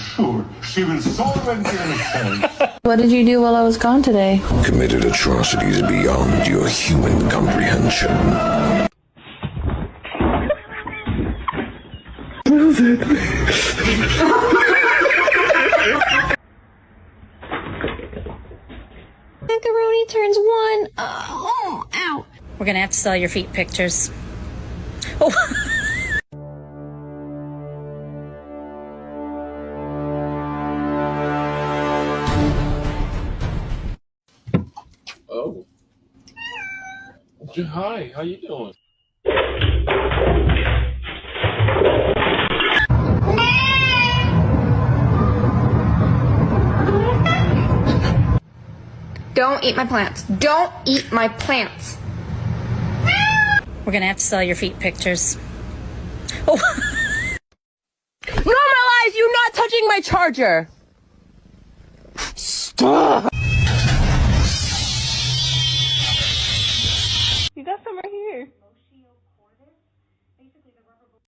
sure she will solve anything. What did you do while I was gone today? Committed atrocities beyond your human comprehension. Macaroni turns one. Ow. We're gonna have to sell your feet pictures. Oh. Oh. Hi, how you doing? Don't eat my plants. Don't eat my plants. We're gonna have to sell your feet pictures. Oh. Normalize you not touching my charger. Stop. You got some right here.